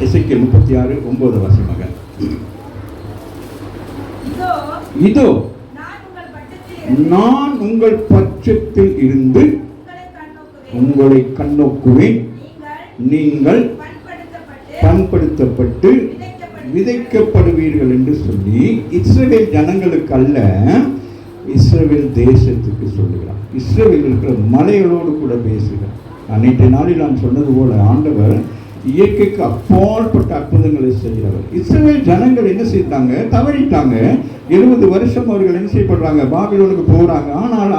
எசேக்கியேல் 36:9 வாசிமாக. இதோ நான் உங்கள் பட்சத்தில் இருந்து உங்களை கண்ணோக்குவேன், நீங்கள் பண்படுத்தப்பட்டு விதைக்கப்படுவீர்கள் என்று சொல்லி இஸ்ரவேல் ஜனங்களுக்கு அல்ல, இஸ்ரவேல் தேசத்துக்கு சொல்லுகிறார். இஸ்ரவேல் இருக்கிற மலைகளோடு கூட பேசுகிறார். அன்றைய நாளில் நான் சொன்னது போல ஆண்டவர் இயற்கைக்கு அப்பாற்பட்ட அற்புதங்களை செய்கிறவர். இஸ்ரவேல் ஜனங்கள் என்ன செய்தாங்க? தவறிட்டாங்க. 70 வருஷம் அவர்கள் என்ன செய்யப்படுறாங்க? பாபிலோனுக்கு போறாங்க. ஆனால்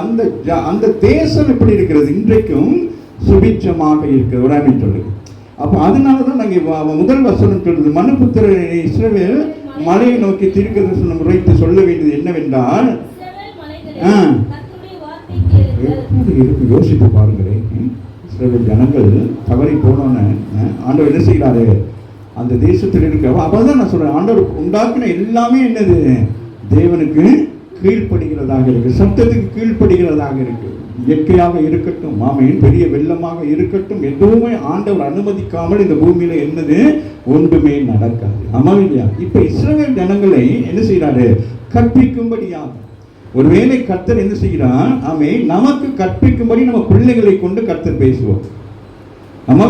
அந்த தேசம் எப்படி இருக்கிறது? இன்றைக்கும் சுபிட்சமாக இருக்கிற சொல்லுது. அப்போ அதனாலதான் நாங்கள் முதல் வசனம் சொல்றது, மனுபுத்திரனை இஸ்ரவேல் மலையை நோக்கி தீர்க்கதரிசனம் உரைத்து சொல்ல வேண்டியது என்னவென்றால், எப்படி இருக்கு யோசித்து பாருங்களேன். இஸ்ரவேல் ஜனங்கள் தவறி போனோன்னு ஆண்டவர் என்ன செய்கிறாரு? அந்த தேசத்தில் இருக்க அப்பதான் நான் சொல்றேன், ஆண்டவர் உண்டாக்குன எல்லாமே என்னது? தேவனுக்கு கீழ்ப்படுகிறதாக இருக்கு, சத்தத்துக்கு கீழ்ப்படுகிறதாக இருக்கு. இயற்கையாக இருக்கட்டும், மாமையின் பெரிய வெள்ளமாக இருக்கட்டும், எதுவுமே ஆண்டவர் அனுமதிக்காமல் இந்த பூமியில என்னது ஒன்றுமே நடக்காது. இல்லையா? இப்ப இஸ்ரவேல் ஜனங்களை என்ன செய்யறாரு? கற்பிக்கும்படியாக. ஒருவேளை கர்த்தர் என்ன செய்கிறார்? நமக்கு கற்பிக்கும்படி நம்ம பிள்ளைகளை கொண்டு கர்த்தர் பேசுவோம்.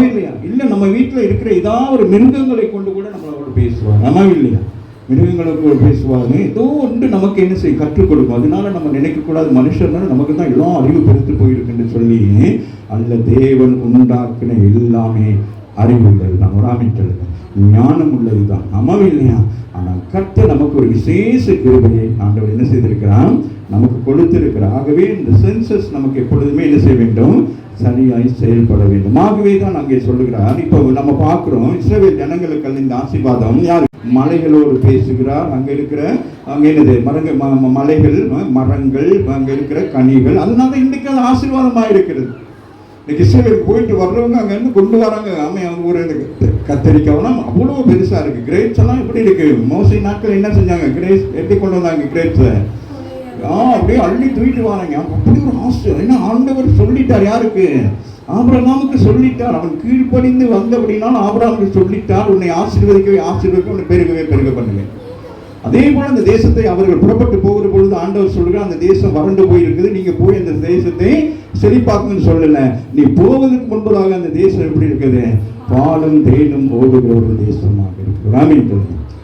இல்லையா? இல்ல நம்ம வீட்டில் இருக்கிற ஏதாவது ஒரு மிருகங்களை கொண்டு கூட நம்மளோட பேசுவாங்க. இல்லையா? மிருகங்களுக்கு பேசுவாங்க. ஏதோ ஒன்று நமக்கு என்ன செய்ய கற்றுக் கொடுக்கும். அதனால நம்ம நினைக்கக்கூடாது மனுஷர்னால நமக்கு தான் எல்லாம் அறிவு பெருத்து போயிருக்குன்னு சொல்லி. அல்ல, தேவன் உண்டாக்குன எல்லாமே அறிவு உள்ளதுதான், ஒராமிட்டது ஞானம் உள்ளதுதான். இல்லையா? ஆனால் கர்த்தர் நமக்கு ஒரு விசேஷ கிருபையை ஆண்டவர் என்ன செய்திருக்கிறான்? நமக்கு கொடுத்திருக்கிறார். ஆகவே இந்த சென்சஸ் நமக்கு எப்பொழுதுமே என்ன செய்ய வேண்டும்? சரியாய் செயல்பட வேண்டும். ஆகவே தான் அங்கே சொல்லுகிறார். இப்போ நம்ம பார்க்கிறோம், இஸ்ரவேல் ஜனங்களுக்கு இந்த ஆசீர்வாதம் யார்? மலைகளோடு பேசுகிறார். அங்க இருக்கிற என்னது மலைகள், மரங்கள், அங்க இருக்கிற கனிகள். அதனால இன்னைக்கு அது ஆசீர்வாதமா இருக்கிறது. இன்னைக்கு இஸ்ரவேலுக்கு போயிட்டு வர்றவங்க அங்க இருந்து கொண்டு வராங்க. அவங்க ஒரு கத்தரிக்காய்லாம் அவ்வளவு பெருசா இருக்கு. கிரேப்ஸ் எல்லாம் எப்படி இருக்கு? மோசை நாட்கள் என்ன செஞ்சாங்க? கிரேப்ஸ் எப்படி கொண்டு வந்தாங்க? கிரேப்ஸ் அப்படியே அள்ளி தூக்கிட்டு வராங்க. அப்படி ஒரு ஆசீர்வாதம். என்ன ஆண்டவர் சொல்லிட்டார்? யாருக்கு? ஆபிரகாமுக்கு சொல்லிட்டார். அவன் கீழ்ப்படிந்து வந்தபடினால் ஆபிரகாமுக்கு சொல்லிட்டார், உன்னை ஆசீர்வதிக்க உன்னை பெருக பண்ணுவேன். அதே போல அந்த தேசத்தை அவர்கள் புறப்பட்டு போகிற பொழுது ஆண்டவர் சொல்லுகிறார், அந்த தேசம் வறண்டு போயிருக்குது, நீங்க போய் அந்த தேசத்தை செழிப்பாக்குன்னு சொல்லல, நீ போவதற்கு முன்பதாக அந்த தேசம் எப்படி இருக்குது? பாலும் தேனும் ஓடுகிற ஒரு தேசமாக இருக்கு.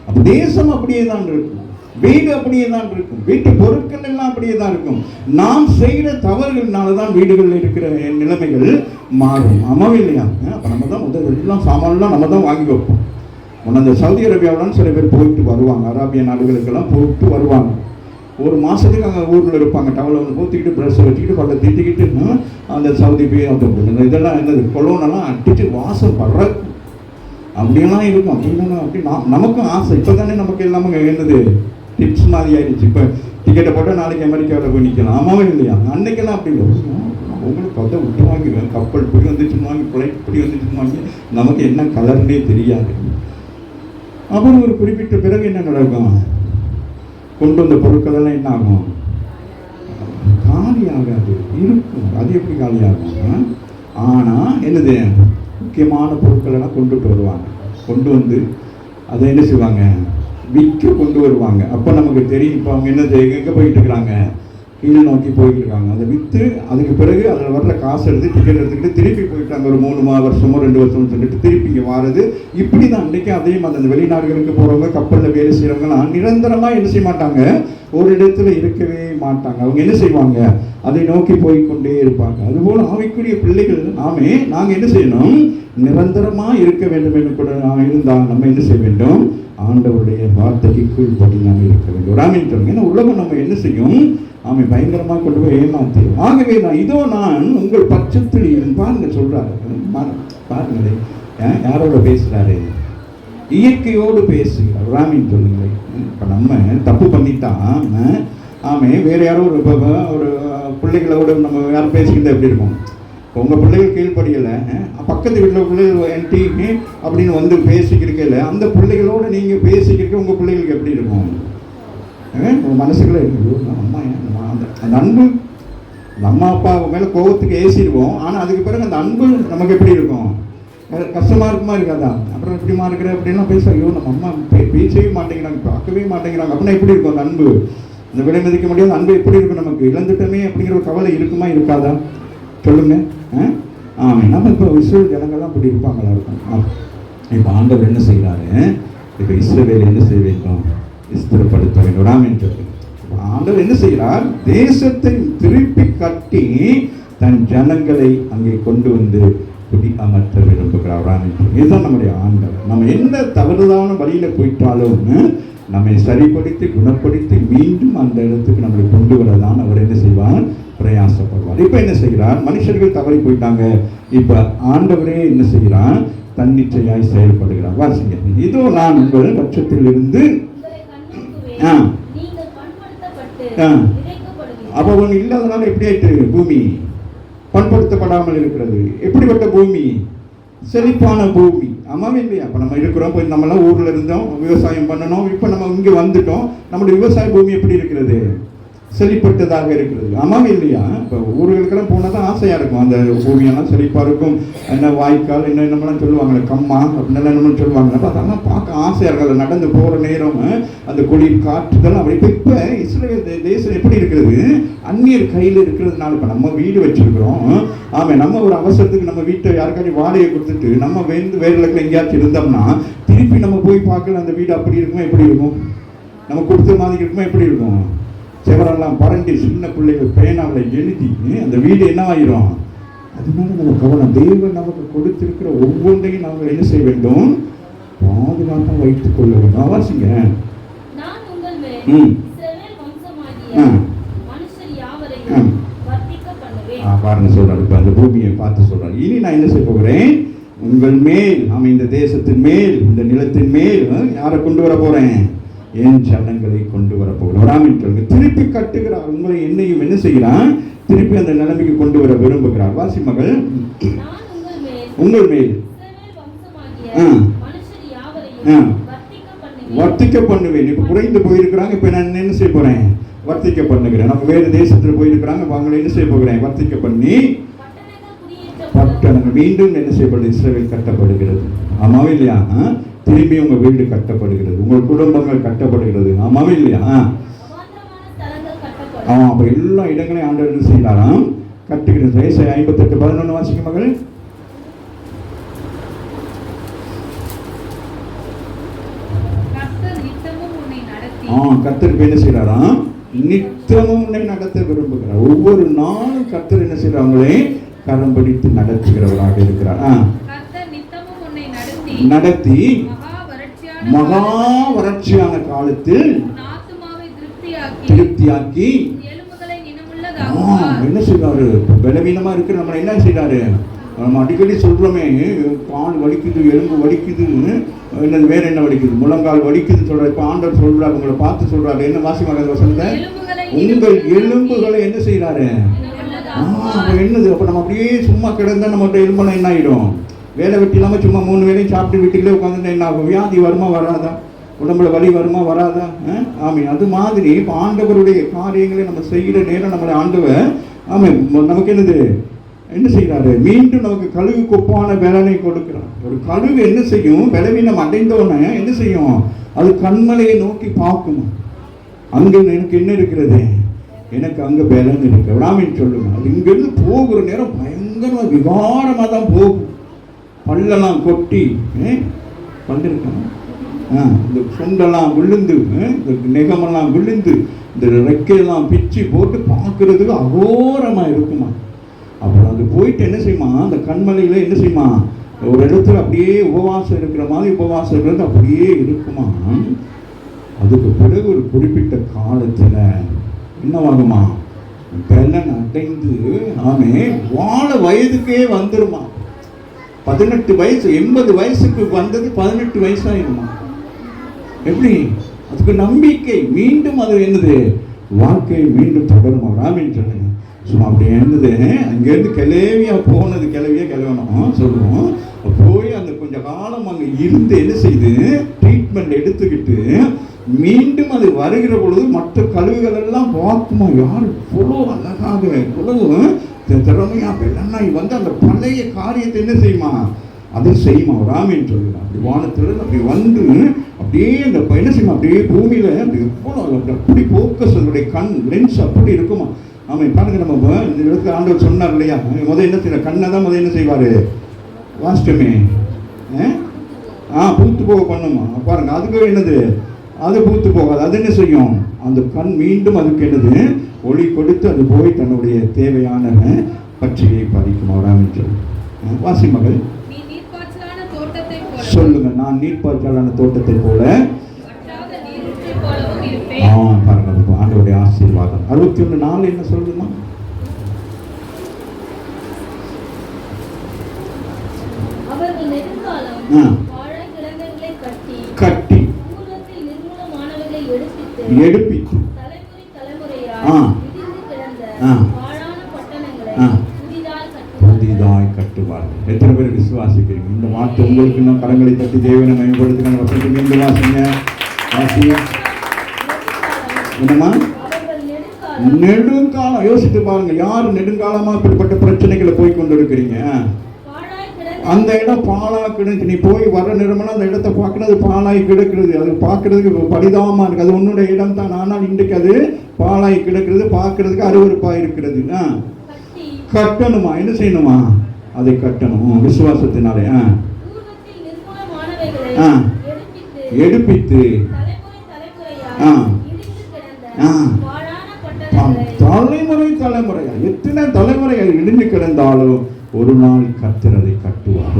அப்ப தேசம் அப்படியே தான் இருக்கும், வீடு அப்படியே தான் இருக்கும், வீட்டு பொருட்கள் எல்லாம் அப்படியே தான் இருக்கும். நாம் செய்கிற தவறுகள்னாலதான் வீடுகளில் இருக்கிற நிலைமைகள் மாறும். இல்லையா? அப்ப நம்ம தான் முதல் எல்லாம் சாமான்லாம் நம்ம தான் வாங்கி வைப்போம். அந்த சவுதி அரேபியாவிலாம் சில பேர் போயிட்டு வருவாங்க, அராபிய நாடுகளுக்கெல்லாம் போயிட்டு வருவாங்க. ஒரு மாசத்துக்கு அங்கே ஊரில் இருப்பாங்க. டவலை வந்து போத்திக்கிட்டு ப்ரெஷ் வச்சுக்கிட்டு பல்ல தீட்டிக்கிட்டு அந்த சவுதி போய் அந்த இதெல்லாம் என்னது கொலோனெல்லாம் அடிச்சு வாசம் படுற அப்படியெல்லாம் இருக்கும். அப்படி நமக்கும் ஆசை. இப்போ தானே நமக்கு எல்லாமே என்னது டிப்ஸ் மாதிரி ஆயிடுச்சு. இப்போ டிக்கெட்டை போட்டால் நாளைக்கு அமெரிக்காவில் போய் நிற்கலாம். இல்லையா? அன்னைக்கெல்லாம் அப்படி இல்லை. உங்களுக்கு கதை விட்டு வாங்கி கப்பல் இப்படி வந்துச்சுன்னு வாங்கி, ஃப்ளைட் இப்படி வந்துச்சுன்னு வாங்கி, நமக்கு என்ன கலர்னே தெரியாது. அப்புறம் ஒரு குறிப்பிட்ட பிறகு என்ன நடக்கும்? கொண்டு வந்த பொருட்களெல்லாம் என்ன ஆகும்? காலி ஆகாது, இருக்கும். அது எப்படி காலியாகும்? ஆனால் என்னது முக்கியமான பொருட்கள் எல்லாம் கொண்டுட்டு வருவாங்க. கொண்டு வந்து அதை என்ன செய்வாங்க? விற்க கொண்டு வருவாங்க. அப்போ நமக்கு தெரியும் இப்போ அவங்க என்ன எங்கே போயிட்டு இருக்கிறாங்க? கீழே நோக்கி போயிட்டு இருக்காங்க. அதை விற்று அதுக்கு பிறகு அதில் வர்ற காசு எடுத்து டிக்கெட் எடுத்துக்கிட்டு திருப்பி போயிட்டாங்க. ஒரு 3 வருஷமோ 2 வருஷமோ சொல்லிட்டு திருப்பி இங்கே வாரது. இப்படி தான் அன்றைக்கி அதே மாதிரி அந்த வெளிநாடுகளுக்கு போகிறவங்க, கப்பலில் வேலை செய்கிறவங்கலாம் நிரந்தரமாக என்ன செய்ய மாட்டாங்க, ஒரு இடத்துல இருக்கவே மாட்டாங்க. அவங்க என்ன செய்வாங்க, அதை நோக்கி போய்கொண்டே இருப்பாங்க. அதுபோல் ஆவிக்குரிய பிள்ளைகள் நாங்கள் என்ன செய்யணும், நிரந்தரமாக இருக்க வேண்டும் என்று கூட இருந்தால் நம்ம என்ன செய்ய வேண்டும், ஆண்டவருடைய வார்த்தைக்கு கீழ்ப்படி நாம் இருக்க வேண்டும். ராமின் சொல்லுங்க. ஏன்னா உலகம் நம்ம என்ன செய்யும், பயங்கரமாக கொண்டு போய் ஏமாத்தி. ஆகவே நான் உங்கள் பட்சத்தில் பாருங்க சொல்றாரு, பாருங்களே யாரோட பேசுறாரு, இயற்கையோடு பேசுகிறார். ராமின் சொல்லுங்களேன். இப்போ நம்ம தப்பு பண்ணிட்டான், வேற யாரோ ஒரு பிள்ளைகளோட நம்ம யாரும் பேசிக்கிட்டு எப்படி இருக்கும். இப்போ உங்கள் பிள்ளைகள் கீழ்ப்படியலை, பக்கத்து வீட்டில் பிள்ளைகள் என்டி அப்படின்னு வந்து பேசிக்கிறீங்கல்ல, அந்த பிள்ளைகளோடு நீங்கள் பேசிக்கிறீங்க, உங்கள் பிள்ளைகளுக்கு எப்படி இருக்கும், உங்கள் மனசுக்குள்ள அம்மா அந்த அன்பு அம்மா அப்பா மேலே கோபத்துக்கு ஏசிடுவோம். ஆனால் அதுக்கு பிறகு அந்த அன்பு நமக்கு எப்படி இருக்கும், கஷ்டமாக இருக்குமா இருக்காதா. அப்புறம் எப்படிமா இருக்கிற அப்படின்லாம் பேச, ஐயோ நம்ம அம்மா பேசவே மாட்டேங்கிறாங்க, பார்க்கவே மாட்டேங்கிறாங்க அப்படின்னா எப்படி இருக்கும் அந்த அன்பு, அந்த விலை மதிக்க முடியாத அன்பு எப்படி இருக்கும், நமக்கு இழந்துட்டோமே அப்படிங்கிற ஒரு கவலை இருக்குமா இருக்காதா சொல்லுங்க. நம்ம இப்போ இஸ்ரேல் ஜனங்கள்லாம் இப்படி இருப்பாங்களா இருக்கும். இப்போ ஆண்டவர் என்ன செய்கிறாரு, இப்போ இஸ்ரவேல் என்ன செய்ய வேண்டும், ஸ்திரப்படுத்த வேண்டும். ஆண்டவர் என்ன செய்கிறார், தேசத்தை திருப்பி கட்டி தன் ஜனங்களை அங்கே கொண்டு வந்து குடி அமர்த்த விரும்புகிறார். இதுதான் நம்முடைய ஆண்டவர். நம்ம எந்த தவறுதான வழியில போயிட்டாலும் நம்மை சரிப்படுத்தி குணப்படுத்தி மீண்டும் அந்த இடத்துக்கு நம்மளை கொண்டு வரதான் அவர் என்ன செய்வார், பிரயாசப்படுவார். இப்ப என்ன செய்கிறார், மனுஷர்கள் தவறி போயிட்டாங்க. இப்ப ஆண்டவரே என்ன செய்கிறார், தன்னிச்சையாய் செயல்படுகிறார். வாசிங்க. இதோ நான் உங்கள் பட்சத்தில் இருந்து அப்ப ஒன்று இல்லாதனால எப்படி ஆயிட்டு பூமி பண்படுத்தப்படாமல் இருக்கிறது. எப்படிப்பட்ட பூமி, செழிப்பான பூமி. ஆமாவே இல்லையா. அப்ப நம்ம இருக்கிறோம், போய் நம்மளாம் ஊர்ல இருந்தோம், விவசாயம் பண்ணணும். இப்ப நம்ம இங்க வந்துட்டோம், நம்முடைய விவசாய பூமி எப்படி இருக்கிறது, செழிப்பட்டதாக இருக்கிறது. ஆமாவே இல்லையா. இப்போ ஊர்களுக்கெல்லாம் போனால் தான் ஆசையாக இருக்கும், அந்த பூமியெல்லாம் செழிப்பாக இருக்கும். என்ன வாய்க்கால் என்னென்னலாம் சொல்லுவாங்களே, கம்மா அப்படின்னு என்னென்னு சொல்லுவாங்க. அதெல்லாம் பார்க்க ஆசையாக இருக்கும். அதில் நடந்து போகிற நேரம் அந்த குளிர் காற்றுதெல்லாம் அப்படி. இப்போ இஸ்ரேல் தேசம் எப்படி இருக்கிறது, அந்நியர் கையில் இருக்கிறதுனால. இப்போ நம்ம வீடு வச்சிருக்கிறோம், நம்ம ஒரு அவசரத்துக்கு நம்ம வீட்டை யாருக்காச்சும் வாடகை கொடுத்துட்டு நம்ம வேறு இடத்துல எங்கேயாச்சும் இருந்தோம்னா திருப்பி நம்ம போய் பார்க்கல, அந்த வீடு அப்படி இருக்குமா எப்படி இருக்கும், நம்ம கொடுத்த மாதிரி இருக்குமா எப்படி இருக்கும். செவரெல்லாம் பறந்து சின்ன பிள்ளைகள் பேனாவில் எழுதி அந்த வீடு என்ன ஆயிரும். அதனால நம்ம கவனம், தேவன் நமக்கு கொடுத்திருக்கிற ஒவ்வொன்றையும் நாங்கள் என்ன செய்ய வேண்டும், பாதுகாப்பாக வைத்துக் கொள்ள வேண்டும். வாசிங்க. பாருங்க சொல்றாரு, இப்ப அந்த பூமியை பார்த்து சொல்றாரு. இனி நான் என்ன செய்ய போகிறேன், உங்கள் மேல் இந்த தேசத்தின் மேல் இந்த நிலத்தின் மேல் யாரை கொண்டு வர போறேன், என் ஜனங்களை கொண்டு வர போகிறார். திருப்பி கட்டுகிறார். உங்களை என்னையும் என்ன செய்கிறான், திருப்பி அந்த நிலைமைக்கு கொண்டு வர விரும்புகிறார். வாசி மகள், உங்கள் மேல் வர்த்திக்க பண்ணுவேன். இப்ப குறைந்து போயிருக்கிறாங்க, இப்ப நான் என்ன செய்ய போறேன், வர்த்திக்க பண்ணுகிறேன். நம்ம வேறு தேசத்துல போயிருக்கிறாங்க, அவங்களை என்ன செய்ய போகிறேன், வர்த்திக்க பண்ணி பட்டணங்கள் மீண்டும் என்ன செய்யப்படுது, இஸ்ரவேல் கட்டப்படுகிறது. ஆமாவே இல்லையா. திரும்பி உங்க வீடு கட்டப்படுகிறது, உங்கள் குடும்பங்கள் கட்டப்படுகிறது. ஆமாவே இல்லையா. அப்ப எல்லா இடங்களையும் ஆண்டவர் என்ன செய்யறாராம், கட்டுகிறது. 58:11 வாசிக்க மகள். கர்த்தர் என்ன செய்யறாராம், நித்தமும் உன்னை நடத்த விரும்புகிறார். ஒவ்வொரு நாளும் கர்த்தர் என்ன செய்யறாங்களே, கரம் பிடித்து நடத்துகிறவராக இருக்கிறார். நடத்தி மகா வறட்சியான காலத்தில் திருப்தியாக்கி என்ன செய்யறாரு, பலவீனமா இருக்கிற நம்ம என்ன செய்யறாரு, நம்ம அடிக்கடி சொல்றோமே, கால் வலிக்குது, எலும்பு வலிக்குது, என்னது வேற என்ன வலிக்குது, முழங்கால் வலிக்குது சொல்ற. இப்ப ஆண்டவர் சொல்றாரு, உங்களை பார்த்து சொல்றாரு. என்ன வாசி மகன் வசந்த, உங்கள் எலும்புகளை என்ன செய்யறாரு. என்னது, அப்ப நம்ம அப்படியே சும்மா கிடந்தா நம்ம எலும்பெல்லாம் என்ன ஆயிடும், வேலை வெட்டி இல்லாமல் சும்மா 3 வேலையும் சாப்பிட்டு வீட்டுக்குள்ளே உட்காந்துட்டு என்ன ஆகும், வியாதி வருமா வராதா, உடம்புல வலி வருமா வராதா. அது மாதிரி இப்போ ஆண்டவருடைய காரியங்களை நம்ம செய்கிற நேரம் நம்மளை ஆண்டவர் நமக்கு என்ன செய்கிறாரு, மீண்டும் நமக்கு கழுகு கொப்பான பலனை கொடுக்கிறார். ஒரு கழுகு என்ன செய்யும், பலவீனம் அடைந்தோன்னே என்ன செய்யும், அது கண்மலையை நோக்கி பார்க்கும். அங்கே எனக்கு என்ன இருக்கிறது, எனக்கு அங்கே பலன் இருக்கு. ராமின்னு சொல்லுங்க. அது இங்கேருந்து போகிற நேரம் பயங்கரமாக விகாரமாக தான் போகும். பல்லெல்லாம் கொட்டி பண்ணிருக்கணும். இந்த சொண்டெல்லாம் விழுந்து, இந்த நெகமெல்லாம் விழுந்து, இந்த ரெக்கையெல்லாம் பிச்சு போட்டு பார்க்கறதுக்கு அகோரமாக இருக்குமா. அப்புறம் அது போயிட்டு என்ன செய்யுமா, அந்த கண்மலையில் என்ன செய்யுமா, ஒரு இடத்துல அப்படியே உபவாசம் இருக்கிற மாதிரி உபவாசம் இருக்கிறது அப்படியே இருக்குமா. அதுக்கு பிறகு ஒரு குறிப்பிட்ட காலத்தில் என்னவாகுமா, பலன் அடைந்து ஆமே வாழ வயதுக்கே வந்துருமா. 18 வயசு, 80 வயசுக்கு வந்தது 18 வயசாயிருமா. எப்படி? அதுக்கு நம்பிக்கை மீண்டும் அது என்னது, வாழ்க்கை மீண்டும் தொடருமா. ராமின்னு சொல்லுங்க. சும்மா அப்படி என்னது, அங்கேருந்து கிளவியா போனது, கிளவணும் சொல்லுவோம். போய் அந்த கொஞ்ச காலம் அங்கே இருந்து என்ன செய்து ட்ரீட்மெண்ட் எடுத்துக்கிட்டு மீண்டும் அது வருகிற பொழுது மற்ற கழுவுகள் எல்லாம் பார்க்குமா, யார் இவ்வளோ அழகாக இவ்வளவு திறமையா பெண்ணா வந்து அந்த பழைய காரியத்தை என்ன செய்யுமா, அதை செய்யுமா. ராமின்னு சொல்லுங்க. அப்படி வானத்தில் அப்படி வந்து அப்படியே அந்த என்ன செய்யுமா, அப்படியே பூமியில அப்படி எவ்வளோ அப்படி போக்கஸ், அதனுடைய கண் லென்ஸ் அப்படி இருக்குமா. ஆமாம், பாருங்க, நம்ம இந்த இடத்துல ஆண்டவர் சொன்னார் இல்லையா, முதல் என்ன செய்யற கண்ணை தான் முதல் என்ன செய்வார், வாஸ்டமே பூத்து போக பண்ணுமா. பாருங்க, அதுக்கு என்னது, அது பூத்து போகாது. அது என்ன செய்யும், அந்த கண் மீண்டும் அதுக்கு என்னது ஒளி கொடுத்து அது போய் தன்னுடைய தேவையான பட்சியை பறிக்கும். அவராமிச்சு வாசி மகள் சொல்லுங்க, நான் நீர்ப்பாய்ச்சலான தோட்டத்தை போல. பாருங்க, ஆண்டவருடைய ஆசீர்வாதம். 61:4 என்ன சொல்லுமா, கட்டி எடுப்பி புதிதாய் கட்டுவார்கள். எத்தனை பேர் விசுவாசிக்கிறீங்க இந்த வார்த்தை? உங்களுக்கு இன்னும் கரங்களை தட்டி தேவனை மேம்படுத்துங்க. வசதி மீண்டும் வாசிங்க. என்னமா, நெடுங்காலம் யோசித்து பாருங்க. யார் நெடுங்காலமா இப்படிப்பட்ட பிரச்சனைகளை போய் கொண்டு இருக்கிறீங்க? அந்த இடம் பாலா கிடக்கு. நீ போய் வர நேரமெல்லாம் அந்த இடத்தை பார்க்கறது பாலாய் கிடக்கிறது. அது பார்க்கறதுக்கு பரிதாபமா இருக்கு. அது உன்னுடைய இடம் தான். ஆனால் இன்றைக்கு அது பாலாய் கிடக்கிறது, பார்க்கறதுக்கு அருவருப்பா இருக்கிறது. கட்டணுமா, என்ன செய்யணுமா, அதை கட்டணும் விசுவாசத்தினாலே. எடுப்பித்து தலைமுறையா எத்தனை தலைமுறைகள் இடிஞ்சு கிடந்தாலும் ஒரு நாள் கர்த்தர் அதை கட்டுவார்.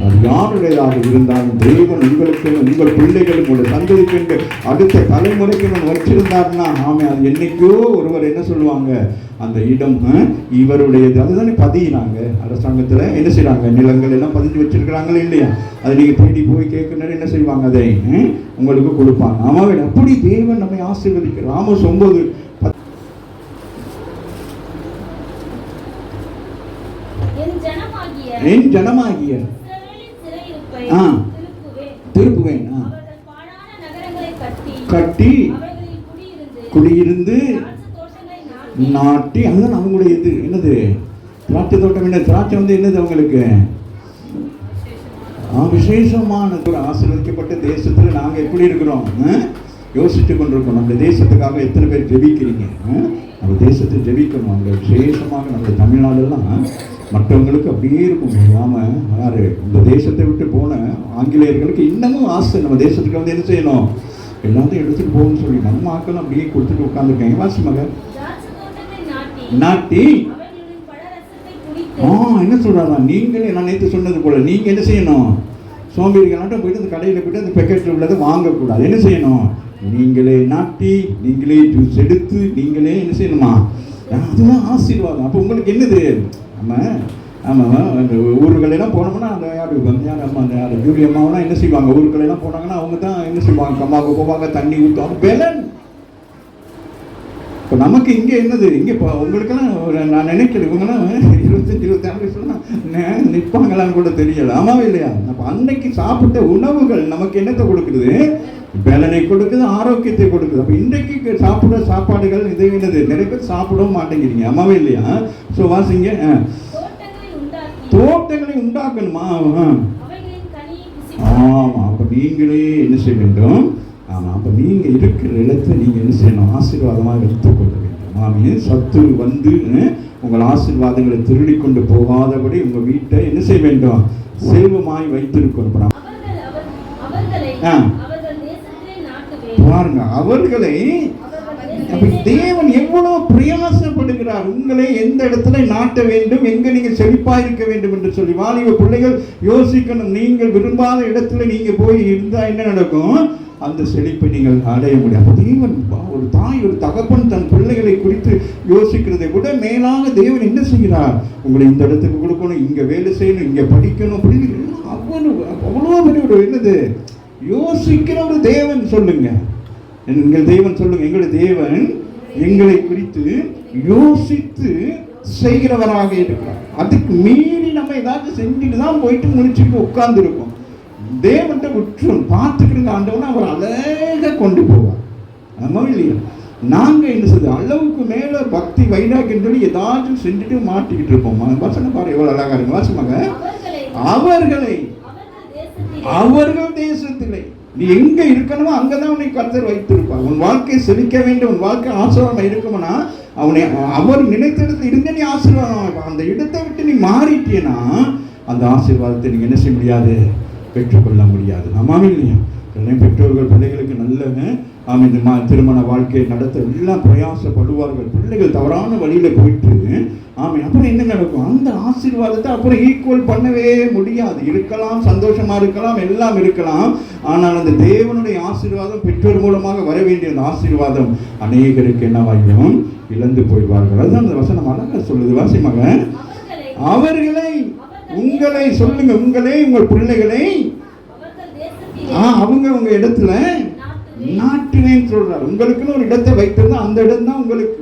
அது யாருடையதாக இருந்தாலும் தேவன் உங்களுக்கு, உங்கள் பிள்ளைகளும் உங்கள் சந்ததிக்கு அடுத்த தலைமுறைக்கு வச்சிருந்தாருன்னா ஆமே, அது என்னைக்கோ ஒருவர் என்ன சொல்லுவாங்க, அந்த இடம் இவருடையது. அதுதானே பதியினாங்க அரசாங்கத்தில். என்ன செய்யறாங்க, நிலங்கள் எல்லாம் பதிஞ்சு வச்சிருக்கிறாங்களே இல்லையா, அதை நீங்க தேடி போய் கேட்கணும். என்ன செய்வாங்க, அதை உங்களுக்கு கொடுப்பாங்க. ஆமாவே, அப்படி தேவன் நம்மை ஆசீர்வதிக்கிறார். ஆமோஸ் 9 என் ஜனமாகிய திருப்புவேன், கட்டி குடியிருந்து நாட்டி. அதுதான் அவங்களுடைய இது. என்னது, திராட்சை தோட்டம். என்ன திராட்சை வந்து என்னது அவங்களுக்கு விசேஷமான ஆசீர்வதிக்கப்பட்ட தேசத்துல நாங்க எப்படி இருக்கிறோம் யோசித்து கொண்டிருக்கோம். நம்ம தேசத்துக்காக எத்தனை பேர் ஜெபிக்கிறீங்க? நம்ம தேசத்தை ஜெபிக்கணும். அங்கே விசேஷமாக நம்ம தமிழ்நாடுலாம் மற்றவங்களுக்கு அப்படியே இருக்கும். இல்லாமல் யாரு இந்த தேசத்தை விட்டு போன ஆங்கிலேயர்களுக்கு இன்னமும் ஆசை, நம்ம தேசத்துக்கு வந்து என்ன செய்யணும், எல்லாத்தையும் எடுத்துட்டு போகணும்னு சொல்லி நம்ம ஆக்களும் அப்படியே கொடுத்துட்டு உட்காந்துருக்காங்க. வாசி மகன் நாட்டி என்ன சொல்றாங்க, நீங்களே நான் நேற்று சொன்னது போல நீங்க என்ன செய்யணும், சோம்பேறிகளாட்டம் போயிட்டு அந்த கடையில் போயிட்டு அந்த பேக்கெட்டில் உள்ளதை வாங்கக்கூடாது. என்ன செய்யணும், நீங்களே நாட்டி, நீங்களே ஜூஸ் எடுத்து, நீங்களே என்ன செய்யணுமா, அதுதான் ஆசீர்வாதம். அப்போ உங்களுக்கு என்னது, அந்த ஊர்களெல்லாம் போனோம்னா அந்த யார் அம்மா, அந்த யார் ஜூலி அம்மாவெல்லாம் என்ன செய்வாங்க, ஊருக்களெல்லாம் போனாங்கன்னா அவங்க தான் என்ன செய்வாங்க, கம்மாவுக்கு போவாங்க, தண்ணி ஊற்றுவாங்க, பெலன். இப்போ நமக்கு இங்கே என்னது, இங்கே இப்போ உங்களுக்கெல்லாம் நான் நினைக்கிறேன் இவங்கெல்லாம் 25-26 வயசுலாம் நிற்பாங்களான்னு கூட தெரியல. ஆமாவே இல்லையா? அப்போ அன்னைக்கு சாப்பிட்ட உணவுகள் நமக்கு என்னத்தை கொடுக்குது, பலனை கொடுக்குது, ஆரோக்கியத்தை கொடுக்குது. அப்போ இன்றைக்கு சாப்பிட்ற சாப்பாடுகள் இது என்னது, நிறைய பேர் சாப்பிடவும் மாட்டேங்கிறீங்க. ஆமாவே இல்லையா? ஸோ வாசிங்க, தோட்டங்களை உண்டாக்கணுமா? ஆமாம். அப்போ நீங்களே என்ன செய்ய வேண்டும், ஆமாம், அப்போ நீங்கள் இருக்கிற இடத்துல நீங்கள் என்ன செய்யணும், ஆசீர்வாதமாக எடுத்துக்கொள்ள வேண்டும். ஆமே. சத்துரு வந்து உங்கள் ஆசீர்வாதங்களை திருடி கொண்டு போகாதபடி உங்கள் வீட்டை என்ன செய்ய வேண்டும்? செல்வமாய் வைத்திருக்கணும். பாருங்க, அவர்களை தேவன் எவ்வளவு பிரயாசப்படுகிறார். உங்களை எந்த இடத்துல நாட்ட வேண்டும், எங்க நீங்க செழிப்பா இருக்க வேண்டும் என்று சொல்லி. வாலிப பிள்ளைகள் யோசிக்கணும். நீங்கள் விரும்பாத இடத்துல நீங்க போய் இருந்தா என்ன நடக்கும்? அந்த செழிப்பை நீங்கள் அடைய முடியும். அப்போ தேவன், ஒரு தாய் ஒரு தகப்பன் தன் பிள்ளைகளை குறித்து யோசிக்கிறதை விட மேலாக தேவன் என்ன செய்கிறார்? உங்களை இந்த இடத்துக்கு கொடுக்கணும், இங்க வேலை செய்யணும், இங்க படிக்கணும் அப்படின்னு அவ்வளோ பெரிய ஒரு என்னது யோசிக்கிற ஒரு தேவன். சொல்லுங்க, எங்கள் தேவன் சொல்லுங்க. எங்களுடைய தேவன் எங்களை குறித்து யோசித்து செய்கிறவராக இருக்கிறார். அதுக்கு மீறி நம்ம ஏதாவது செஞ்சுட்டு தான் போயிட்டு முடிச்சுட்டு உட்கார்ந்து இருக்கோம். தேவன்கிட்ட விட்டுரும், பார்த்துக்கிடுங்க ஆண்டவனை, அவர் அழகாக கொண்டு போவார். ஆமா இல்லையா? நாங்க என்ன செய்யுது, அளவுக்கு மேல பக்தி வைராக்கியம் சொல்லி ஏதாச்சும் செஞ்சுட்டு மாட்டிக்கிட்டு இருப்போம். வசனம் பாரு எவ்வளவு அழகா இருக்கு. வாசமாக, அவர்கள் தேசத்திலே நீ எங்க இருக்கணுமோ அங்கதான் உன்னை கர்த்தர் வைத்திருப்பார். உன் வாழ்க்கை செழிக்க வேண்டும், உன் வாழ்க்கை ஆசீர்வாதம் இருக்கும்னா அவனை அவர் நினைத்த இடத்துல இருந்த நீ ஆசீர்வாதம். அந்த இடத்தை விட்டு நீ மாறிட்டீன்னா அந்த ஆசீர்வாதத்தை நீங்க என்ன செய்ய முடியாது? பெற்றுக்கொள்ள முடியாது. ஆமாம் இல்லையா? பெற்றோர்கள் பிள்ளைகளுக்கு நல்ல இந்த திருமண வாழ்க்கையை நடத்த எல்லாம் பிரயாசப்படுவார்கள். பிள்ளைகள் தவறான வழியில போயிட்டு அப்புறம் என்ன நடக்கும்? அந்த ஆசீர்வாதத்தை அப்புறம் ஈக்குவல் பண்ணவே முடியாது. இருக்கலாம், சந்தோஷமா இருக்கலாம், எல்லாம் இருக்கலாம். ஆனால் அந்த தேவனுடைய ஆசீர்வாதம் பெற்றோர் மூலமாக வர வேண்டிய அந்த ஆசீர்வாதம் அநேகருக்கு என்னவாயும் இழந்து போய்வார்கள். அதுதான் அந்த வசனம் அழகா சொல்லுது. வாசிமாக, அவர்களை, உங்களை சொல்லுங்க, உங்களை, உங்கள் பிள்ளைகளை அவங்க உங்க இடத்துல நாட்டுவேன்னு சொல்றாரு. உங்களுக்குன்னு ஒரு இடத்தை வைத்திருந்தா அந்த இடம் தான் உங்களுக்கு.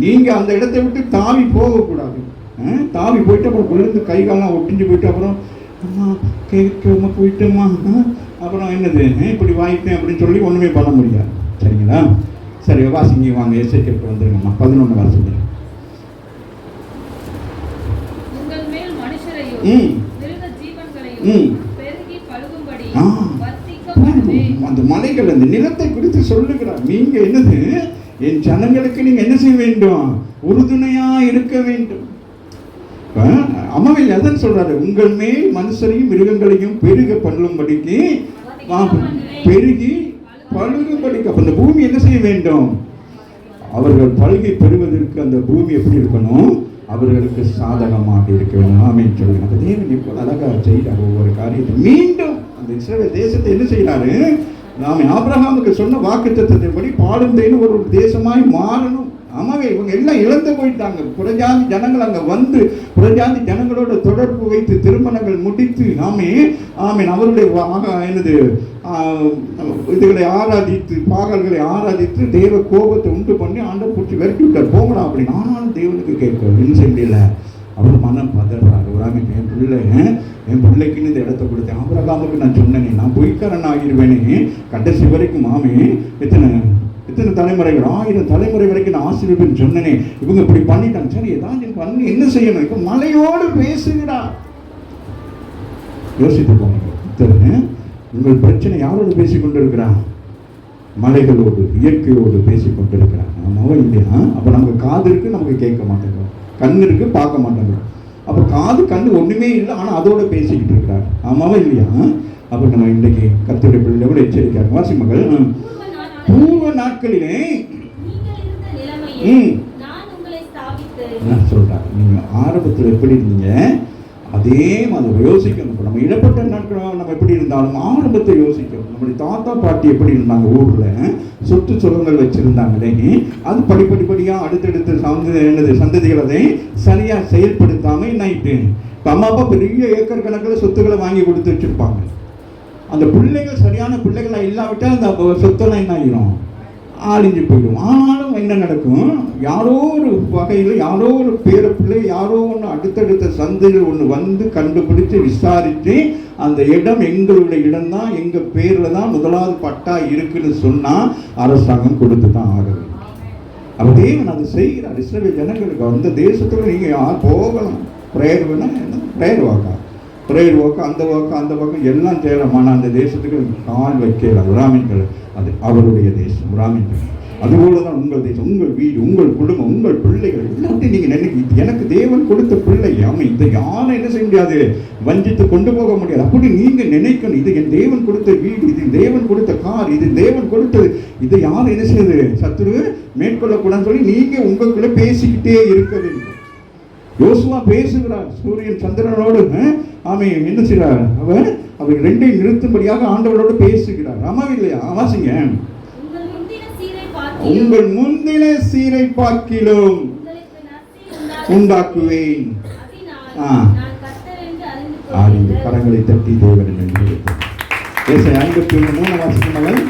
நீங்க அந்த இடத்தை விட்டு தாவி போகக்கூடாது. தாவி போயிட்டு அப்புறம் விழுந்து கை காலம் ஒட்டிஞ்சு போயிட்டு அப்புறம் அம்மா கேட்கமா போயிட்டோம்மா அப்புறம் என்னது இப்படி வாங்கிட்டேன் அப்படின்னு சொல்லி ஒண்ணுமே பண்ண முடியாது. சரிங்களா? சரி, வாசிங்க வாங்க. எசேக்கியேலுக்கு வந்துருங்கம்மா. 11 வாசிங்க. அந்த மலைகள் அந்த நிலத்தை குறித்து சொல்லுகிறார். நீங்க என்னது, என் ஜனங்களுக்கு நீங்க என்ன செய்ய வேண்டும்? உறுதுணையா இருக்க வேண்டும். அம்மாவில் எதன் சொல்றாரு? உங்கள் மேல் மனுஷரையும் மிருகங்களையும் பெருக பண்ணும்படிக்கு, பெருகி பழுகும்படிக்கு. அப்ப அந்த பூமி என்ன செய்ய வேண்டும்? அவர்கள் பழுகை பெறுவதற்கு அந்த பூமி எப்படி இருக்கணும்? அவர்களுக்கு சாதகமாக இருக்க வேண்டும். ஆமென் சொல்லுங்க. அந்த தேவன் இப்போ அழகாக செய்தார் ஒவ்வொரு காரியத்தை. மீண்டும் அந்த இஸ்ரவேல் தேசத்தை என்ன செய்யறாரு? நாம ஆபிரகாமுக்கு சொன்ன வாக்குத்தத்தத்தின்படி பாலும் தேனும் ஒரு தேசமாய் மாறணும். ஆமாவே, இவங்க எல்லாம் இழந்து போயிட்டாங்க. புறஜாதி ஜனங்கள் அங்க வந்து புறஜாதி ஜனங்களோட தொடர்பு வைத்து திருமணங்கள் முடித்து ஆமீன் அவருடைய என்னது இதுகளை ஆராதித்து, பாகல்களை ஆராதித்து தேவ கோபத்தை உண்டு பண்ணி ஆண்டவர் பூச்சி விரட்டி விட்டார், போகலாம் அப்படின்னு. ஆனாலும் தேவனுக்கு கேட்க என்ன செய்ய முடியல. அவர் மனம் பதறாரு. என் பிள்ளைக்குன்னு இந்த இடத்த கொடுத்தேன். ஆபிரகாமுக்கு நான் சொன்னேனே, நான் பொய்க்காரன் ஆகிடுவேனே கடைசி வரைக்கும். எத்தனை தலைமுறைகள், 1000 தலைமுறை வரைக்கும் நான் ஆசீர்வதிப்பேன்னு சொன்னேனே, இவங்க இப்படி பண்ணிட்டாங்க. சரி, ஏதாவது பண்ணி என்ன செய்யணும்? இப்ப மலையோடு பேசுகிறார். யோசித்து போங்க. உங்கள் பிரச்சனை யாரோடு பேசிக் கொண்டிருக்கிறான்? மலைகளோடு, இயற்கையோடு பேசிக் கொண்டிருக்கிறான். ஆமாவா இல்லையா? அப்ப நமக்கு காது இருக்கு, நமக்கு கேட்க மாட்டேங்கிறோம். கண்ணு இருக்கு, பார்க்க மாட்டேங்கிறோம். அப்ப காது கண்ணு ஒண்ணுமே இல்லை, ஆனா அதோட பேசிக்கிட்டு இருக்கிறார். ஆமாவா இல்லையா? அப்ப நம்ம இன்னைக்கு கர்த்தருடைய பிள்ளையோட எச்சரிக்கையாக வாசி மகள். பூர்வ நாட்களிலே சொல்றாங்க, நீங்க ஆரம்பத்தில் எப்படி இருந்தீங்க அதே மாதிரி யோசிக்கணும். இப்போ நம்ம இடப்பட்ட நாட்கள் நம்ம எப்படி இருந்தாலும் ஆரம்பத்தை யோசிக்கணும். நம்முடைய தாத்தா பாட்டி எப்படி இருந்தாங்க, ஊர்ல சொத்து சுகங்கள் வச்சிருந்தாங்களே, அது படிப்படியா அடுத்தடுத்து சந்ததிகள் அதை சரியா செயல்படுத்தாம என்னாயிட்டு, இப்போ அம்மா அப்பா பெரிய ஏக்கர் கணக்கில் சொத்துக்களை வாங்கி கொடுத்து வச்சிருப்பாங்க. அந்த பிள்ளைகள் சரியான பிள்ளைகளா இல்லாவிட்டால் அந்த சொத்தெல்லாம் என்ன ஆகிரும், ஆளிஞ்சு போயிடும். ஆனாலும் என்ன நடக்கும், யாரோ ஒரு வகையில் யாரோ ஒரு பேர பிள்ளை யாரோ ஒன்று அடுத்தடுத்த சந்தையில் ஒன்று வந்து கண்டுபிடிச்சு விசாரித்து அந்த இடம் எங்களுடைய இடம் தான், எங்கள் பேரில் தான் முதலாவது பட்டா இருக்குன்னு சொன்னால் அரசாங்கம் கொடுத்து தான் ஆக வேண்டும். அப்போ தேவன் அதை செய்கிறார். இஸ்ரவேல் ஜனங்களுக்கு அந்த தேசத்தில் நீங்கள் யார் போகலாம், ப்ரேயர் வேணால் என்ன ப்ரேயர் வாக்கா, ப்ரேயர் வாக்கு, அந்த வாக்கு அந்த வாக்கு எல்லாம் தேவையான அந்த தேசத்துக்கு கால் வைக்கலாம். பிராமின்கள் அது அவருடைய தேசம். பிராமின்கள் அதுபோலதான் உங்கள் தேசம், உங்கள் வீடு, உங்கள் குடும்பம், உங்கள் பிள்ளைகள் எல்லாத்தையும் நீங்க நினைக்க, எனக்கு தேவன் கொடுத்த பிள்ளை, ஆமா, இதை யாரும் என்ன செய்ய முடியாது, வஞ்சித்து கொண்டு போக முடியாது. அப்படி நீங்க நினைக்கணும், இது என் தேவன் கொடுத்த வீடு, இது தேவன் கொடுத்த கார், இது தேவன் கொடுத்தது, இதை யாரும் என்ன செய்யுது சத்துரு மேற்கொள்ளக்கூடாதுன்னு சொல்லி நீங்க உங்களுக்குள்ள பேசிக்கிட்டே இருக்க வேண்டும். யோசுவா பேசுகிறார் சூரியன் சந்திரனோடு, ஆமே என்ன செய்கிறார், அவர் ரெண்டையும் நிறுத்தும்படியாக ஆண்டவரோடு பேசுகிறார். ஆமா இல்லையா? வாசிங்க. உங்கள் முந்தின சீரை பார்க்கிலும் உண்டாக்குவேன். கரங்களை தட்டி தேவன் என்று 53 வாசிக்குங்கள்.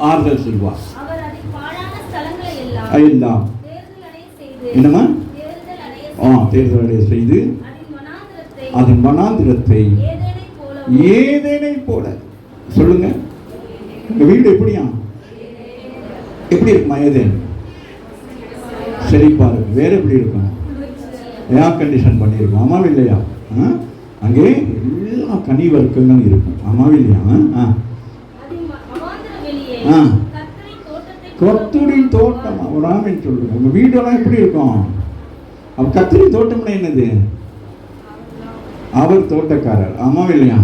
ஆறுதல் செய்வார். எல்லாம் என்னமா தேர்தல் அடைய செய்து அதன் வனாந்திரத்தை ஏதேனை போல. சொல்லுங்க, உங்க வீடு எப்படியா, எப்படி இருக்குமா? ஏதேன் செழிப்பா இருக்கு. வேற எப்படி இருக்கும்? Air condition பண்ணியிருக்கும். ஆமாவும் இல்லையா? அங்கே எல்லா கனி வர்க்கங்களும் இருக்கும். ஆமாவும் இல்லையா? கர்த்தரின் தோட்டம். ஒரு ஆமென் சொல்லுங்க. உங்க வீடெல்லாம் எப்படி இருக்கும்? அப்ப கர்த்தரின் தோட்டம்னா என்னது? அவர் தோட்டக்காரர். ஆமாவும் இல்லையா?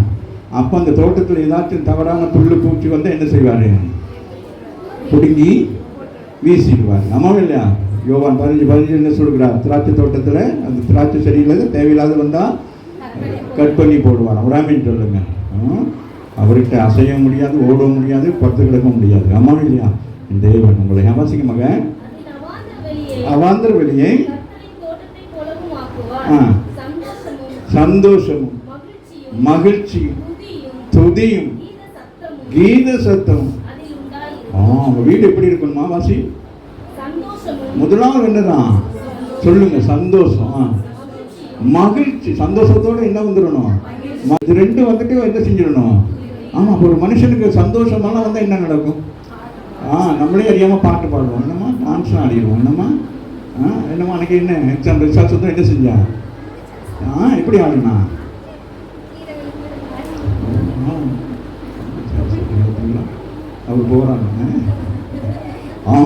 அப்ப அந்த தோட்டத்தில் ஏதாச்சும் தவறான புல்லு பூச்சி வந்து என்ன செய்வாரு? பிடுங்கி வீசிடுவார். ஆமாவும் இல்லையா? யோவான் 15 என்ன சொல்கிறார்? திராட்சை தோட்டத்தில் அந்த திராட்சை செடியில் தேவையில்லாத வந்தா கட் பண்ணி போடுவார். ஒரு ஆமென் சொல்லுங்க. அவர்கிட்ட அசைய முடியாது, ஓட முடியாது, பத்து கிடக்க முடியாது. ஆமாவும் இல்லையா? தேவன் உங்களை அவசிய மகன் அவாந்தர வெளியை சந்தோஷமும் மகிழ்ச்சியும் துதியும் கீத சத்தம். வீடு எப்படி இருக்கணுமா? வாசி. முதலாவது என்னதான் சொல்லுங்க? சந்தோஷம், மகிழ்ச்சி. சந்தோஷத்தோட என்ன வந்துடணும்? இது ரெண்டு வந்துட்டு என்ன செஞ்சிடணும்? ஆமா, ஒரு மனுஷனுக்கு சந்தோஷமான வந்தா என்ன நடக்கும்? நம்மளே அறியாம பாட்டு பாடுவோம், என்னமா டான்ஸ் ஆடிடுவோம், என்னமா என்னமா அன்னைக்கு என்ன எக்ஸாம் ரிசல்ட் என்ன செஞ்சா? எப்படி ஆடுனா? அவர் போறாங்க.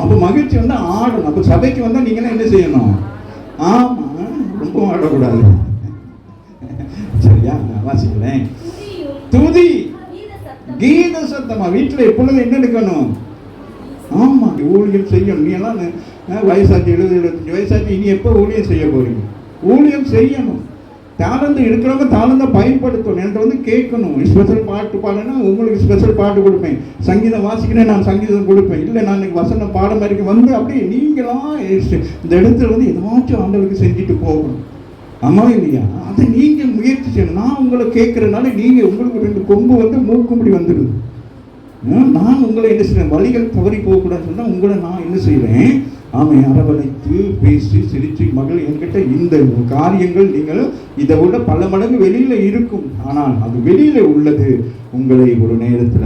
அப்போ மகிழ்ச்சி வந்து ஆடணும். அப்போ சபைக்கு வந்தா நீங்க என்ன செய்யணும்? ஆமா, ரொம்ப ஆடக்கூடாது. சரியா? வாசிக்கிறேன். துதி கீத சத்தமா. வீட்டுல எப்பொழுது என்ன எடுக்கணும்? ஆமா, ஊழியம் செய்யணும். நீ எல்லாம் வயசாச்சு 70-75 வயசாச்சு, இனி எப்போ ஊழியம் செய்ய போறீங்க? ஊழியம் செய்யணும். தாளந்து இருக்கிறவங்க தாளந்தை பயன்படுத்தணும். என்கிட்ட வந்து கேட்கணும். ஸ்பெஷல் பாட்டு பாடுனா உங்களுக்கு ஸ்பெஷல் பாட்டு கொடுப்பேன். சங்கீதம் வாசிக்கிறேன், நான் சங்கீதம் கொடுப்பேன். இல்லை நான் இன்னைக்கு வசனம் பாடம் மாதிரி வந்து அப்படியே நீங்களாம் இந்த இடத்துல வந்து ஏதாச்சும் ஆண்டவருக்கு செஞ்சுட்டு போகணும். ஆமாவே இல்லையா? அதை நீங்க முயற்சி செய்யணும். நான் உங்களை கேட்கறதுனால நீங்க உங்களுக்கு 2 கொம்பு வந்து மூக்கும்படி வந்துடுது. நான் உங்களை என்ன செய்யறேன்? வழிகள் தவறி போகக்கூடாதுன்னு சொன்னா உங்களை நான் என்ன செய்யறேன்? ஆமை அரவணைத்து பேசி சிரிச்சு, மகள் என்கிட்ட இந்த காரியங்கள் நீங்கள் இதை விட பல மடங்கு வெளியில இருக்கும். ஆனால் அது வெளியில உள்ளது உங்களை ஒரு நேரத்துல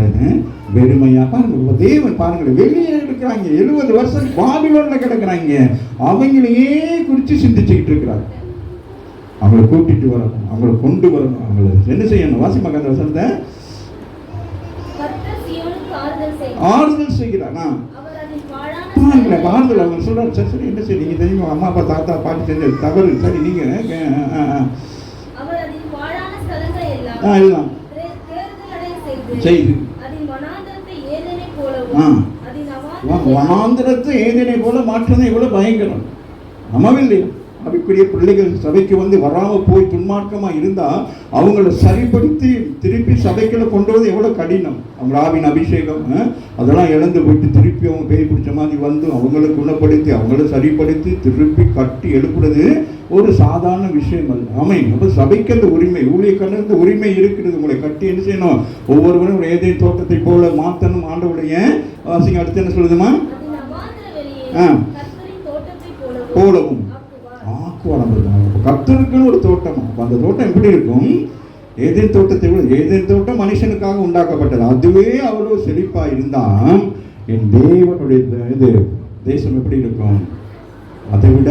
வெறுமையா பாருங்க. தேவன் பாருங்க, வெளியே இருக்கிறாங்க 70 வருஷம் பாபிலோன்ல கிடக்குறாங்க. அவங்களையே குறிச்சு சிந்திச்சுக்கிட்டு இருக்கிறாங்க. அவங்களை கூட்டிட்டு வரணும், அவங்களை கொண்டு வரணும், அவங்களை என்ன செய்யணும்? வாசி மகன் வசனத்தை ஆறுதல் செய்கிறார். ஆறுதல் அவங்க சொல்றாரு. சரி சரி, என்ன சரி, நீங்க தெரியுமா அம்மா அப்பா தாத்தா பாட்டி செஞ்ச தவறு. சரி, நீங்க எல்லாம் செய்து வனாந்திரத்தை ஏதேனை போல மாற்றுறது எவ்வளவு பயங்கரம். நம்மவில்லை அவைக்குரிய பிள்ளைகள் சபைக்கு வந்து வராமல் போய் துன்மார்க்கமாக இருந்தால் அவங்கள சரிப்படுத்தி திருப்பி சபைக்குள்ள கொண்டு வந்து எவ்வளோ கடினம். அவங்க ஆவின் அபிஷேகம் அதெல்லாம் இழந்து போயிட்டு திருப்பி அவங்க பேய் பிடிச்ச மாதிரி வந்து அவங்கள குணப்படுத்தி அவங்கள சரிப்படுத்தி திருப்பி கட்டி எழுப்புறது ஒரு சாதாரண விஷயம் அல்ல. ஆமை, அப்போ சபைக்கு அந்த உரிமை, ஊழியக்காரனுக்கு அந்த உரிமை இருக்கிறது. உங்களை கட்டி என்ன செய்யணும்? ஒவ்வொருவரும் ஏதேன் தோட்டத்தை போல மாற்றணும். ஆண்டவுடைய வாசிங்க. அடுத்து என்ன சொல்லுதுமா? போலவும் கர்த்தருக்குன்னு ஒரு தோட்டம். அந்த தோட்டம் எப்படி இருக்கும்? ஏதேன் தோட்டத்தை விட, ஏதேன் தோட்டம் மனுஷனுக்காக உண்டாக்கப்பட்டது. அதுவே அவ்வளவு செழிப்பா இருந்தா என் தேவனுடைய இது தேசம் எப்படி இருக்கும்? அதை விட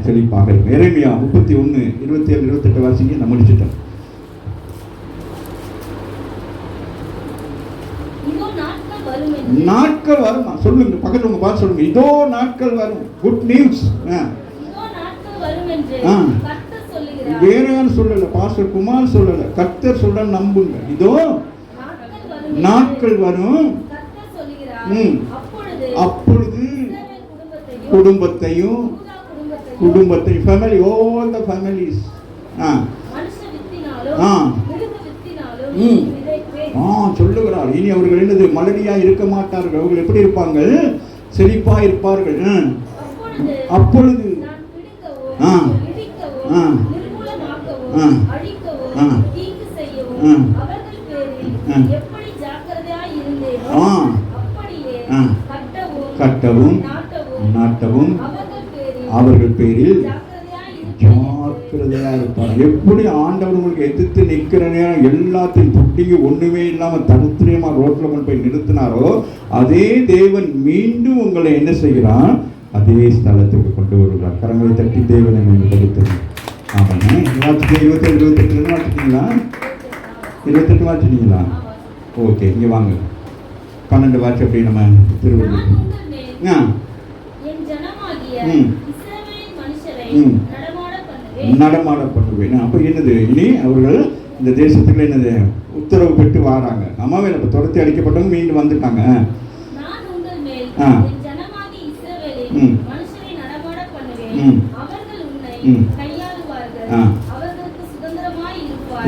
செழிப்பாக இருக்கும். எரேமியா 31:27-28 வாசிங்க. நான் முடிச்சுட்டேன். வரும் என்று. நாட்கள் வரும். சொல்லுங்க, பக்கத்துல உங்க பார்த்து சொல்லுங்க, இதோ நாட்கள் வரும். Good news. இதோ நாட்கள் வரும் என்று கர்த்தர் சொல்லுகிறார். வேற யாரும் சொல்லல, பாஸ்டர் குமார் சொல்லல, கர்த்தர் சொல்ற, நம்புங்க. இதோ நாட்கள் வரும். கர்த்தர் சொல்லுகிறார். அப்பொழுது குடும்பத்தையும் ஃபேமிலி, ஆல் த ஃபேமிலிஸ், சொல்லுகிறார். இனி அவர்கள் என்னது, மலடியா இருக்க மாட்டார்கள். அவர்கள் எப்படி இருப்பாங்க? செழிப்பா இருப்பார்கள். அப்பொழுது கட்டவும் நாட்டவும் அவர்கள் பேரில் ஜாக்கிரதையா இருப்பார். எப்படி ஆண்டவர் உங்களுக்கு எதிர்த்து நிற்கிற நேரம் எல்லாத்தையும் புட்டிங்க ஒண்ணுமே இல்லாம தனித்திரியமா ரோட்ல கொண்டு போய் நிறுத்தினாரோ, அதே தேவன் மீண்டும் உங்களை என்ன செய்கிறார்? அதே ஸ்தலத்துக்கு கொண்டு வருகிறார். கரங்களை தட்டி தேவனை மேம்படுத்துங்க. ஆமாங்க. 27 28 வாசிட்டீங்களா? 28 வாசிட்டீங்களா? ஓகே, இங்க வாங்க. 12 வாட்சி அப்படி நம்ம திருவள்ளுவர் நடமாட பண்ணுவேன். அப்ப என்னது, இனி அவர்கள் இந்த தேசத்துக்குள்ள என்னது உத்தரவு பெற்று வராங்க. அம்மாவே அப்ப துரத்தி அடிக்கப்பட்டவங்க மீண்டும் வந்துட்டாங்க.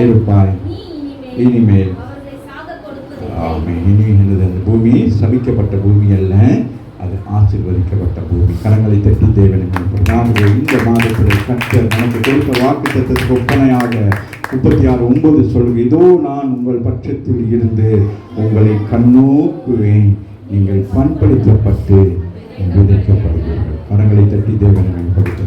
இருப்பாய் இனிமேல். இனி என்னது, அந்த பூமி சபிக்கப்பட்ட பூமி அல்ல, அது ஆசீர்வதிக்கப்பட்ட பூமி. கரங்களை தட்டி தேவனை மேம்படுத்த இந்த மாதத்தில் கர்த்தர் நமக்கு கொடுத்த வாக்குத்தத்தத்துக்கு ஒப்பனையாக 36:9 சொல்லுங்க, இதோ நான் உங்கள் பட்சத்தில் இருந்து உங்களை கண்ணோக்குவேன், நீங்கள் பண்படுத்தப்பட்டு விதைக்கப்படுவீர்கள். கரங்களை தட்டி தேவனை மேம்படுத்த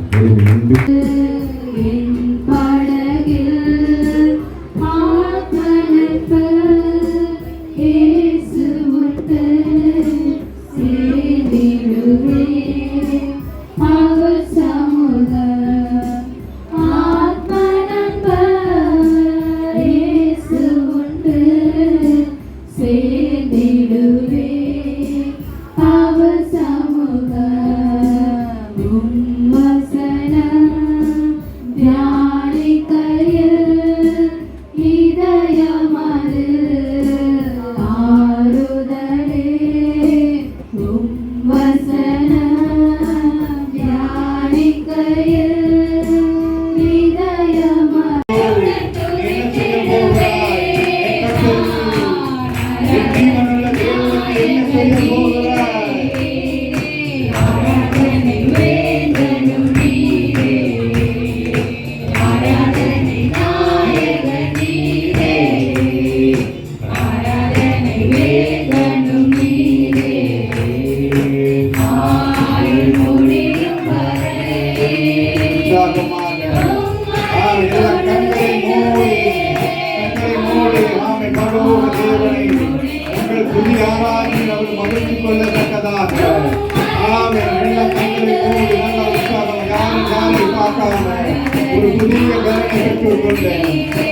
ஒரு புதிய கருத்தை பெற்றுக்கொண்டு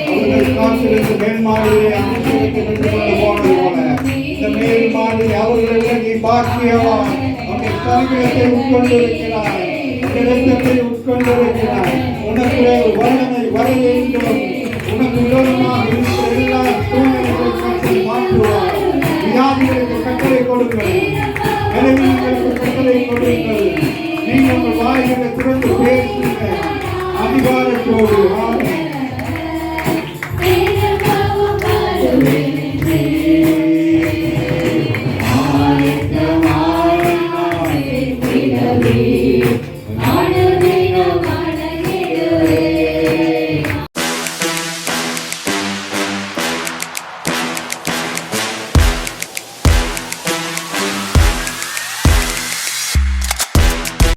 அவர்கள் காத்திருந்து மேல்மாடியை பெற்றுக்கொண்டு போனது போல இந்த மேல்மாடி அவர்களுக்கு நீ பாக்கியவான். அவருடைய சரீரத்தை உட்கொண்டிருக்கிறாய், இரத்தத்தை உட்கொண்டிருக்கிறாய். உனக்கு வல்லமை வர வேண்டும். உனக்கு விரோதமாக இருக்கிற எல்லா சூழ்நிலைகளை கட்டளை மாற்றுவார். வியாதிகளுக்கு கட்டளை கொடுங்கள், நிலைமைகளுக்கு கட்டளை கொடுங்கள். நீங்கள் உங்கள் வாய்களை திறந்து பேசுங்கள் அதிகாரத்தோடு. ஆனந்த